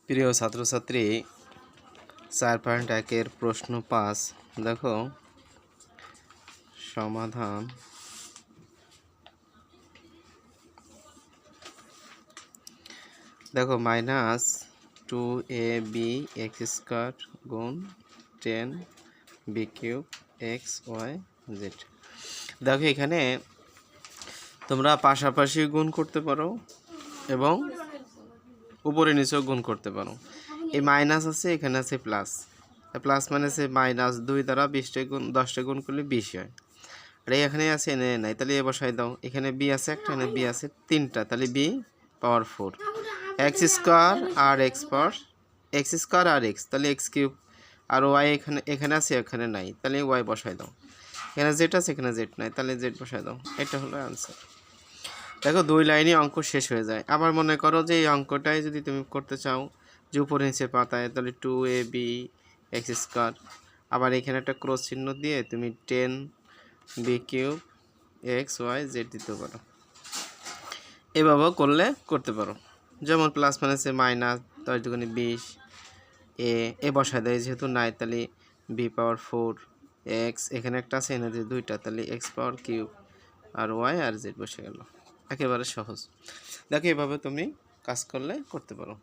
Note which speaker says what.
Speaker 1: প্রিয় ছাত্রছাত্রী 4.1 প্রশ্ন 5 দেখো সমাধান। দেখো -2ab x স্কয়ার গুণ 10b cube x y z। দেখো এখানে তোমরা পাশাপাশি গুণ করতে পারো এবং উপরে নিচেও গুণ করতে পারো। এই মাইনাস আছে, এখানে আছে প্লাস। প্লাস মানে আছে -2 দ্বারা 10টা গুণ 10টা গুণ করলে 20 হয়। আর এখানে আছে এনে নাই, তাহলে এ বসাই দাও। এখানে বি আছে একটা, এখানে বি আছে 3টা, তাহলে বি পাওয়ার 4 x স্কয়ার আর x পাওয়ার x স্কয়ার আর x, তাহলে x কিউব। আর y এখানে আছে, এখানে নাই, তাহলে y বসাই দাও। এখানে z আছে, এখানে z নাই, তাহলে z বসাই দাও। এটা হলো অ্যান্সার। দেখো 2 লাইনে অঙ্ক শেষ হয়ে যায়। আবার মনে করো যে এই অঙ্কটাই যদি তুমি করতে চাও যে উপরে নিচে পাতায়, তাহলে 2ab x স্কয়ার, আবার এখানে একটা ক্রস চিহ্ন দিয়ে তুমি 10b cube x y z দিতে পারো। এভাবেও করতে পারো। যেমন প্লাস মানে হচ্ছে -10 দুগুণে 20, এ বসায় দেয়, যেহেতু নাই তাহলে b পাওয়ার 4 x, এখানে একটা আছে, এনে দিয়ে 2টা, তাহলে x পাওয়ার কিউব আর y আর z বসে গেল। একেবারে সহজ। দেখো এভাবে তুমি কাজ করতে পারো।